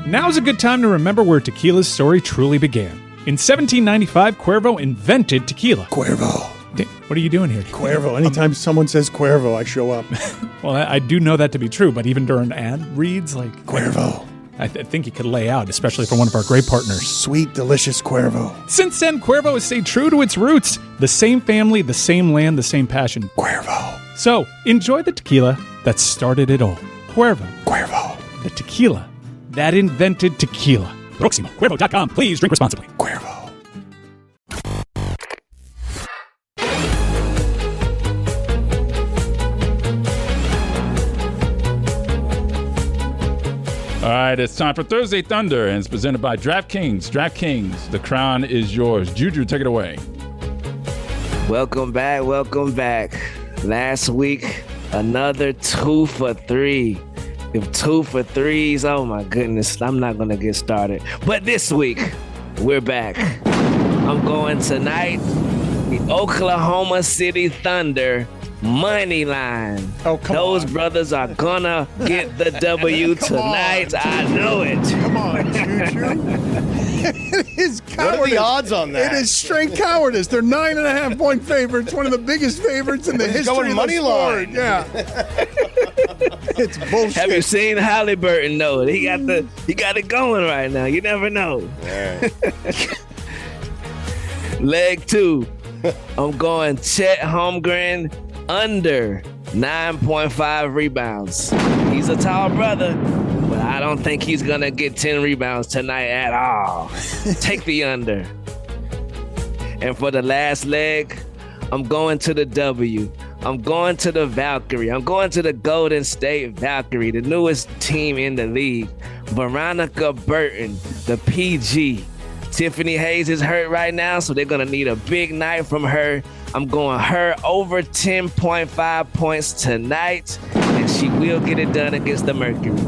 Now's a good time to remember where tequila's story truly began. In 1795, Cuervo invented tequila. Cuervo. What are you doing here? Cuervo. Anytime someone says Cuervo, I show up. Well, I do know that to be true, but even during ad reads, like... Cuervo. I think he could lay out, especially for one of our great partners. Sweet, delicious Cuervo. Since then, Cuervo has stayed true to its roots. The same family, the same land, the same passion. Cuervo. So, enjoy the tequila that started it all. Cuervo. Cuervo. The tequila that invented tequila. Proximo. Cuervo.com. Please drink responsibly. Cuervo. All right, it's time for Thursday Thunder, and it's presented by DraftKings. DraftKings, the crown is yours. JuJu, take it away. Welcome back. Last week, another 2 for 3. If 2 for 3s, oh my goodness, I'm not going to get started. But this week, we're back. I'm going tonight, the Oklahoma City Thunder money line. Oh, come Those on. brothers are gonna get the W tonight. I know it. Come on, JuJu. It is cowardice. What are the odds on that? It is straight cowardice. They're 9.5-point favorites, one of the biggest favorites in the history going of money the sport. line. Yeah. It's bullshit. Have you seen Halliburton? No, he got it going right now. You never know. Leg 2. I'm going Chet Holmgren under 9.5 rebounds. He's a tall brother, but I don't think he's going to get 10 rebounds tonight at all. Take the under. And for the last leg, I'm going to the W. I'm going to the Valkyrie. I'm going to the Golden State Valkyrie, the newest team in the league. Veronica Burton, the PG. Tiffany Hayes is hurt right now, so they're going to need a big night from her. I'm going her over 10.5 points tonight, and she will get it done against the Mercury.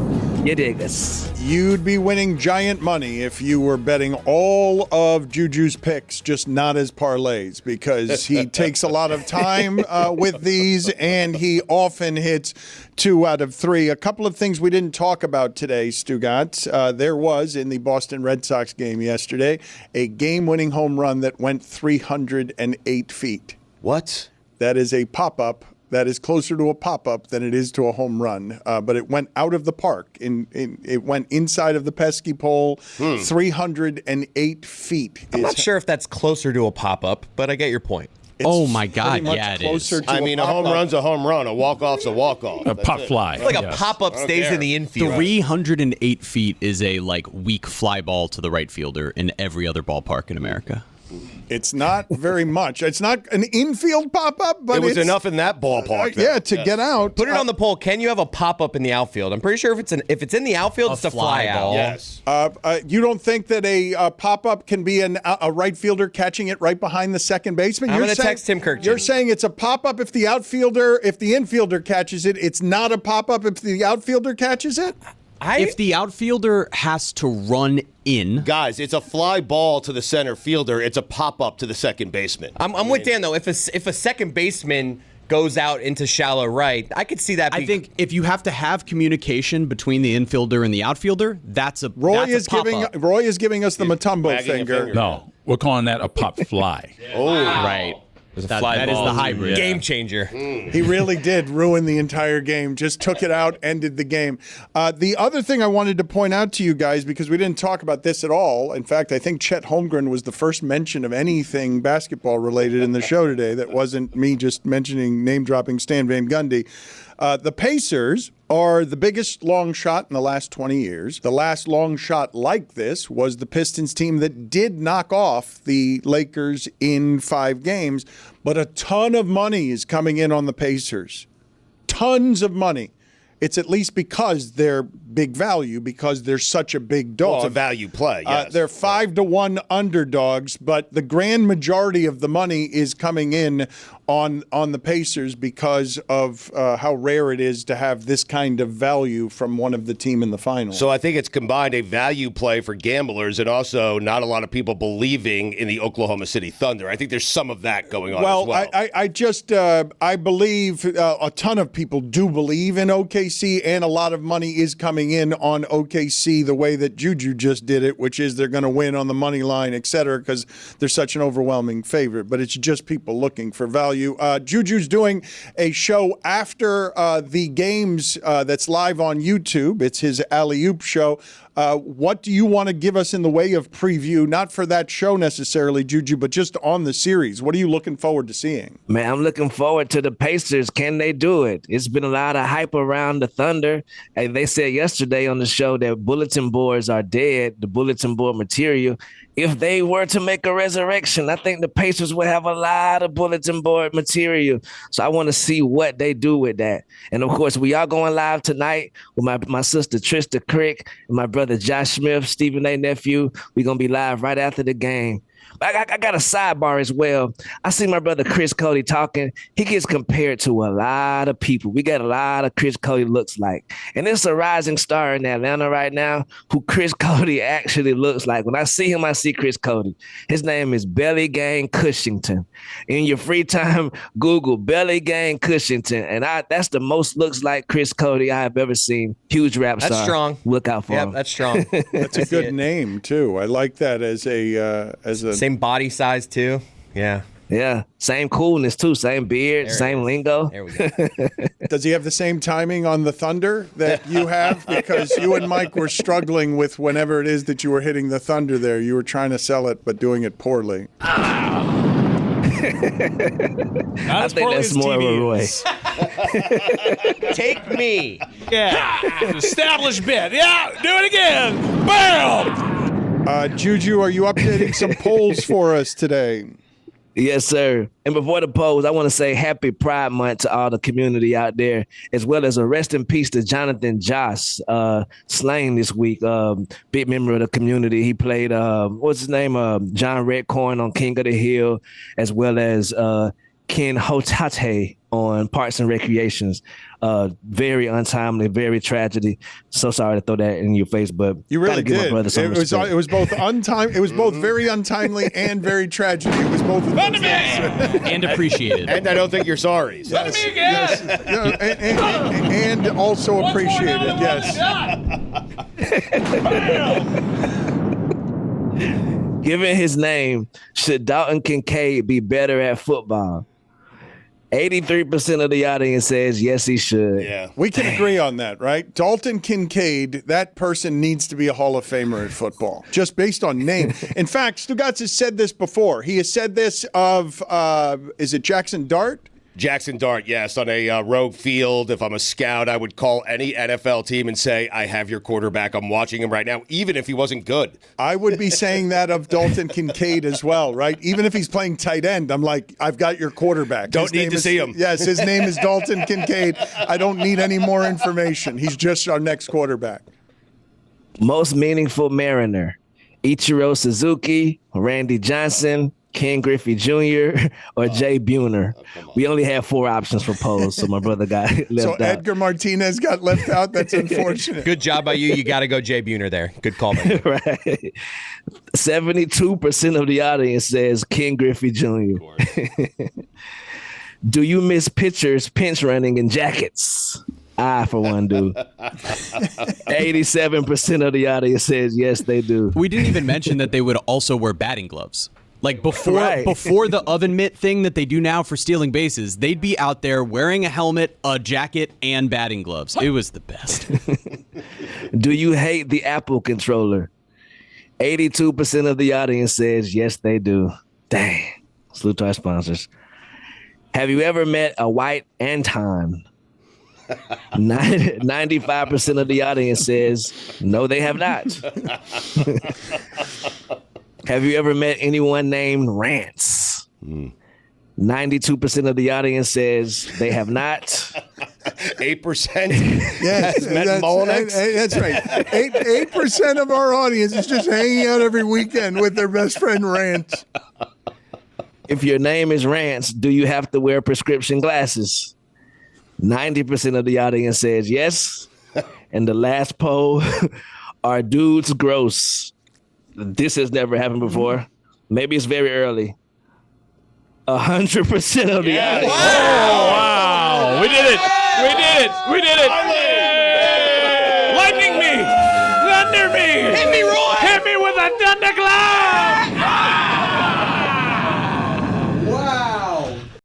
You dig us? You'd be winning giant money if you were betting all of JuJu's picks, just not as parlays, because he takes a lot of time with these, and he often hits 2 out of 3. A couple of things we didn't talk about today, Stugotz. There was, in the Boston Red Sox game yesterday, a game-winning home run that went 308 feet. What? That is a pop-up. That is closer to a pop-up than it is to a home run. But it went out of the park. It went inside of the pesky pole, 308 feet. I'm not sure if that's closer to a pop-up, but I get your point. Oh, my God. Much Yeah, it closer is. to I mean, a home run's a home run. A walk-off's a walk-off. A pop fly. It's like Yes. a pop-up stays in the infield. 308 feet is a, weak fly ball to the right fielder in every other ballpark in America. It's not very much. It's not an infield pop-up, but It was it's enough in that ballpark. to get out. Put it on the poll. Can you have a pop-up in the outfield? I'm pretty sure if it's in the outfield, it's a fly out. Yes. You don't think that a pop-up can be a right fielder catching it right behind the second baseman? I'm You're going to saying- text Tim Kirkjian. You're saying it's a pop-up if the infielder catches it. It's not a pop-up if the outfielder catches it? If the outfielder has to run in, Guys, it's a fly ball to the center fielder. It's a pop-up to the second baseman. I'm with Dan, though. If a second baseman goes out into shallow right, I could see that. I think if you have to have communication between the infielder and the outfielder, that's a Roy that's a pop-up. is giving us the Matumbo wagging a finger. No, we're calling that a pop fly. right. That is the hybrid. Game changer. He really did ruin the entire game. Just took it out, ended the game. The other thing I wanted to point out to you guys, because we didn't talk about this at all. In fact, I think Chet Holmgren was the first mention of anything basketball related in the show today that wasn't me just mentioning, name-dropping Stan Van Gundy. The Pacers are the biggest long shot in the last 20 years. The last long shot like this was the Pistons team that did knock off the Lakers in 5 games, but a ton of money is coming in on the Pacers. Tons of money. It's at least because they're big value, because they're such a big dog. Well, it's a value play, yes. They're 5-1 underdogs, but the grand majority of the money is coming in on the Pacers because of how rare it is to have this kind of value from one of the team in the finals. So I think it's combined a value play for gamblers and also not a lot of people believing in the Oklahoma City Thunder. I think there's some of that going on as well. I believe a ton of people do believe in OKC, and a lot of money is coming in on OKC the way that JuJu just did it, which is they're going to win on the money line, et cetera, because they're such an overwhelming favorite. But it's just people looking for value. JuJu's doing a show after the games that's live on YouTube. It's his Alley-Oop show. What do you want to give us in the way of preview? Not for that show necessarily, JuJu, but just on the series. What are you looking forward to seeing? Man, I'm looking forward to the Pacers. Can they do it? It's been a lot of hype around the Thunder. And they said yesterday on the show that bulletin boards are dead, the bulletin board material. If they were to make a resurrection, I think the Pacers would have a lot of bulletin board material. So I want to see what they do with that. And, of course, we are going live tonight with my sister Trista Crick and my brother Josh Smith, Stephen A. nephew. We're going to be live right after the game. I got a sidebar as well. I see my brother Chris Cody talking. He gets compared to a lot of people. We got a lot of Chris Cody looks like. And there's a rising star in Atlanta right now who Chris Cody actually looks like. When I see him, I see Chris Cody. His name is Belly Gang Cushington. In your free time, Google Belly Gang Cushington. And that's the most looks like Chris Cody I have ever seen. Huge rap star. That's strong. Look out for him. That's strong. That's a good name, too. I like that as a Same body size, too. Yeah. Yeah. Same coolness, too. Same beard, same lingo. There we go. Does he have the same timing on the Thunder that you have? Because you and Mike were struggling with whenever it is that you were hitting the Thunder there. You were trying to sell it, but doing it poorly. I think that's more of a way. Take me. Yeah. Established bit. Yeah. Do it again. Bam. JuJu, are you updating some polls for us today? Yes, sir. And before the polls, I want to say happy Pride Month to all the community out there, as well as a rest in peace to Jonathan Joss, slain this week. Big member of the community. He played, what's his name? John Redcorn on King of the Hill, as well as Ken Hotate on Parks and Recreations. Very untimely, very tragedy. So sorry to throw that in your face, but you really did. It was both untimely. It was both very untimely and very tragedy. It was both of those things. And appreciated. And I don't think you're sorry. So. Yes, yes. And also appreciated. Yes. Given his name, should Dalton Kincaid be better at football? 83% of the audience says yes, he should. Yeah. We can agree on that, right? Dalton Kincaid, that person needs to be a Hall of Famer at football, just based on name. In fact, Stugotz has said this before. He has said this of, is it Jackson Dart? Jackson Dart, yes, on a rogue field. If I'm a scout, I would call any NFL team and say, I have your quarterback. I'm watching him right now, even if he wasn't good. I would be saying that of Dalton Kincaid as well, right? Even if he's playing tight end, I'm like, I've got your quarterback. Don't need to see him. Yes, his name is Dalton Kincaid. I don't need any more information. He's just our next quarterback. Most meaningful Mariner: Ichiro Suzuki, Randy Johnson, Ken Griffey Jr., or Jay Buhner. We only have 4 options for polls, so my brother got left so out. Edgar Martinez got left out. That's unfortunate. Good job by you. You got to go Jay Buhner there. Good call, man. Right. 72% of the audience says Ken Griffey Jr. Do you miss pitchers pinch running in jackets? I, for one, do. 87% of the audience says yes, they do. We didn't even mention that they would also wear batting gloves. Like before the oven mitt thing that they do now for stealing bases, they'd be out there wearing a helmet, a jacket, and batting gloves. It was the best. Do you hate the Apple controller? 82% of the audience says yes, they do. Dang. Salute to our sponsors. Have you ever met a white Anton? 95% of the audience says no, they have not. Have you ever met anyone named Rance? 92% of the audience says they have not. 8%? Yes, that's right. 8% of our audience is just hanging out every weekend with their best friend Rance. If your name is Rance, do you have to wear prescription glasses? 90% of the audience says yes. And the last poll, are dudes gross? This has never happened before. Maybe it's very early. 100% of the audience. Wow. We did it. We did it. We did it.